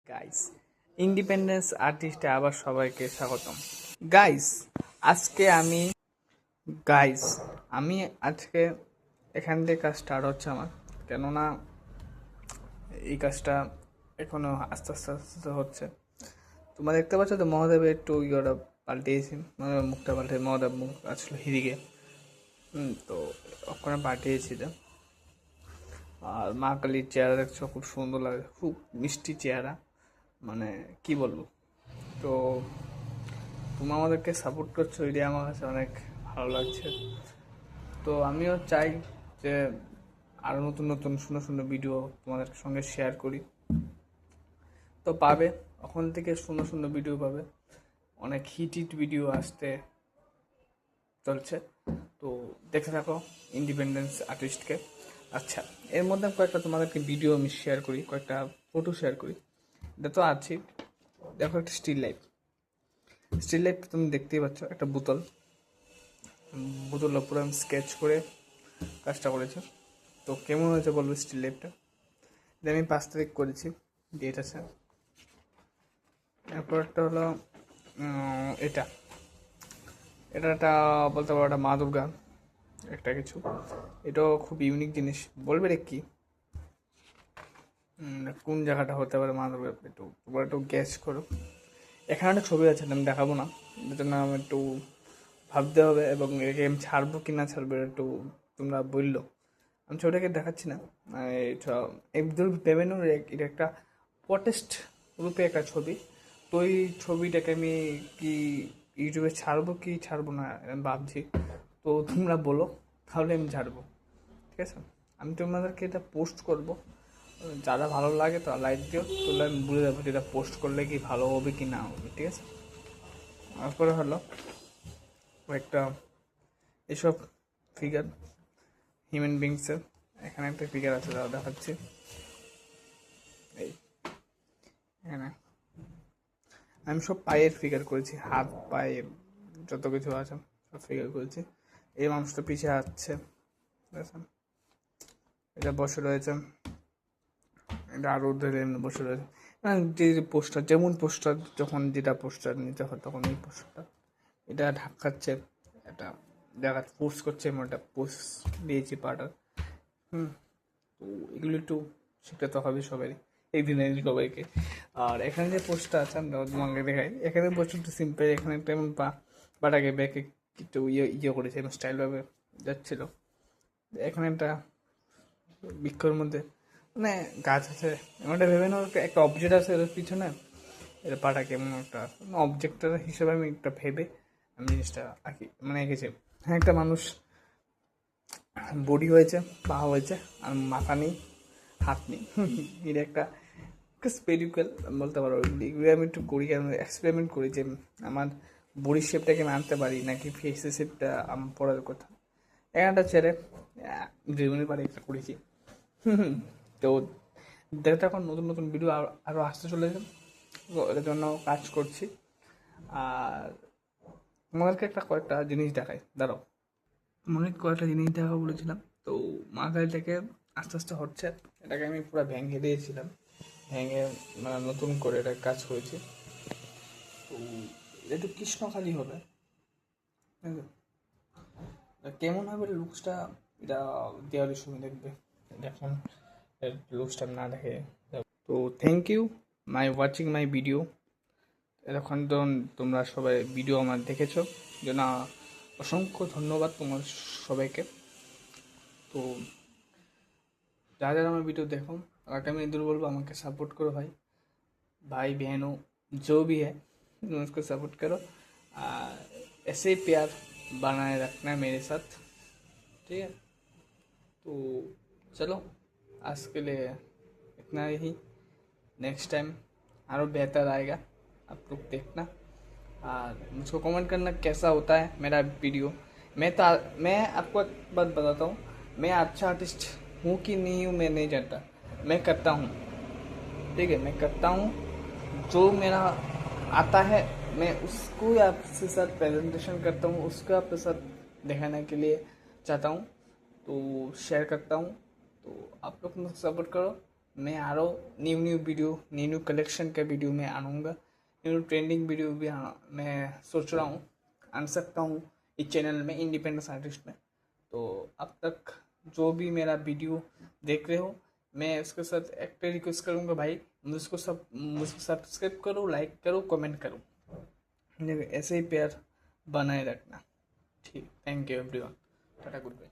Guys, independence আর্টিস্টে আবার সবাইকে স্বাগতম। গাইস, আজকে আমি গাইস আমি আজকে এখান থেকে কাজ স্টার্ট হচ্ছে আমার, কেননা এই কাজটা এখনো আস্তে আস্তে আস্তে হচ্ছে। তোমরা দেখতে পাচ্ছ তো মহাদেবের একটু ইয়েটা পাল্টিয়েছি, মহাদেবের মুখটা পাল্টে, মহাদেব মুখ আসলে হিরিকে তো ওখানে পাঠিয়েছি। আর মা কালীর চেহারা দেখছো, খুব সুন্দর লাগে, খুব মিষ্টি চেহারা, মানে কি বলবো। তো তুমি আমাদেরকে সাপোর্ট করছো, এটাই আমার কাছে অনেক ভালো লাগছে। তো আমিও চাই যে আরও নতুন নতুন সুন্দর সুন্দর ভিডিও তোমাদের সঙ্গে শেয়ার করি। তো পাবে, ওখান থেকে সুন্দর সুন্দর ভিডিও পাবে, অনেক হিট হিট ভিডিও আসতে চলছে। তো দেখে থাকো ইন্ডিপেন্ডেন্স আর্টিস্টকে। আচ্ছা, এর মধ্যে কয়েকটা তোমাদেরকে ভিডিও আমি শেয়ার করি, কয়েকটা ফটো শেয়ার করি। এটা তো আছে, দেখো একটা স্টিল লাইফ তুমি দেখতেই পাচ্ছ, একটা বোতলের উপরে আমি স্কেচ করে কাজটা করেছি। তো কেমন হয়েছে বলবো স্টিল লাইফটা। এটা আমি 5 তারিখ করেছি, ডেট আছে। এরপর একটা হলো এটা এটা একটা বলতে পারো একটা মা দুর্গা একটা কিছু, এটাও খুব ইউনিক জিনিস। বলবে রে কি কোন জায়গাটা হতে পারে মা দুর্গা, একটু গ্যাস করো। এখানে একটা ছবি আছে, আমি দেখাবো না, যেটা নাম একটু ভাবতে হবে, এবং একে আমি ছাড়বো কি না ছাড়বো একটু তোমরা বললো। আমি ছবিটাকে দেখাচ্ছি না, একদম ভেবেনো, এটা একটা প্রটেস্ট রূপে একটা ছবি। তো এই ছবিটাকে আমি কি ইউটিউবে ছাড়বো কি ছাড়বো না আমি ভাবছি। তো তোমরা বলো, তাহলে আমি ছাড়বো, ঠিক আছে। আমি তোমাদেরকে এটা পোস্ট করব, যারা ভালো লাগে তারা লাইক দিও, তাহলে আমি বুঝে যাবো যেটা পোস্ট করলে কি ভালো হবে কি না হবে, ঠিক আছে। তারপরে হলো একটা এসব ফিগার হিউম্যান বিংসের, এখানে একটা ফিগার আছে, তারা দেখাচ্ছি। এই এখানে আমি সব পায়ের ফিগার করেছি, হাত পায়ের যত কিছু আছে সব ফিগার করেছি। এই মানুষটা পিছিয়ে আসছে, ঠিক আছে। এটা বসে রয়েছে, এটা আরও ধরে বসে রয়েছে। যে পোস্টার, যেমন পোস্টার যখন যেটা পোস্টার নিতে হয় তখন এই পোস্টারটা এটা ঢাকাচ্ছে, এটা জায়গা পোস্ট করছে, এমন একটা পোস্ট দিয়েছি পাটার। তো এগুলো একটু শিখতে হবে সবারই, এই দিনে সবাইকে। আর এখানে যে পোস্টটা আছে আমি তোমাকে দেখাই, এখানে পোস্টটা সিম্পল, এখানে একটা এমন পাটাকে ব্যাকে একটু ইয়ে করেছে, এমন স্টাইলভাবে যাচ্ছিল। এখানে একটা বৃক্ষর মধ্যে মানে গাছ আছে, এমন একটা ভেবে না একটা অবজেক্ট আছে এর পিছনে, এর পাটাকে এমন একটা অবজেক্টের হিসেবে আমি একটা ভেবে আমি জিনিসটা আঁকি, মানে এঁকেছি। হ্যাঁ, একটা মানুষ বডি হয়েছে, পা হয়েছে, আর মাথা নেই, হাত নেই। এটা একটা স্পেরিক্যাল বলতে পারো। এগুলো আমি একটু করি, আমি এক্সপেরিমেন্ট করি যে আমার বডির শেপটাকে আমি আনতে পারি নাকি ফেসের শেপটা আমার পড়ার কথা। একটা ছেড়ে জীবনের বাড়ি একটা করেছি। তো দেখতে এখন নতুন নতুন ভিডিও আরও আসতে চলেছে, তো এটার জন্য কাজ করছি। আর তোমাদেরকে একটা কয়েকটা জিনিস দেখাই, দাঁড়াও, কয়েকটা জিনিস দেখা বলেছিলাম। তো মা কালীটাকে আস্তে আস্তে হচ্ছে, এটাকে আমি পুরো ভেঙে দিয়েছিলাম, ভেঙে মানে নতুন করে এটা কাজ করেছি। তো এটা একটু কৃষ্ণকালী হবে, কেমন হবে লুকসটা এটা দেওয়ালের সময় দেখবে, এখন লুকসটা না দেখে। তো thank you my watching my video. এতক্ষণ তো তোমরা সবাই ভিডিও আমার দেখেছো, জন্য অসংখ্য ধন্যবাদ তোমার সবাইকে। তো যারা যারা আমার ভিডিও देखो, आगामी दिन बोलबो আমাকে सपोर्ट करो भाई, भाई बहनों जो भी है उसको सपोर्ट करो। ऐसे ही प्यार बनाए रखना है मेरे साथ, ठीक है। तो चलो आज के लिए इतना ही, नेक्स्ट टाइम और बेहतर आएगा, आप लोग देखना। और मुझको कमेंट करना कैसा होता है मेरा वीडियो। मैं आपको एक बात बताता हूँ, मैं अच्छा आर्टिस्ट हूँ कि नहीं हूँ मैं नहीं जानता, मैं करता हूँ, ठीक है। मैं करता हूँ, जो मेरा आता है मैं उसको आपके साथ प्रेजेंटेशन करता हूँ, उसको आपके साथ दिखाने के लिए चाहता हूँ, तो शेयर करता हूँ। तो आप लोग मुझे सपोर्ट करो, मैं आ रहा हूँ न्यू कलेक्शन का वीडियो मैं आऊँगा, न्यू ट्रेंडिंग वीडियो भी मैं सोच रहा हूँ आन सकता हूँ इस चैनल में, इंडिपेंडेंस आर्टिस्ट में। तो अब तक जो भी मेरा वीडियो देख रहे हो, मैं उसके साथ एक रिक्वेस्ट करूँगा भाई, मुझको सब्सक्राइब करो, लाइक करो, कमेंट करो, ऐसे ही प्यार बनाए रखना। ठीक, thank you everyone, tata, good bye.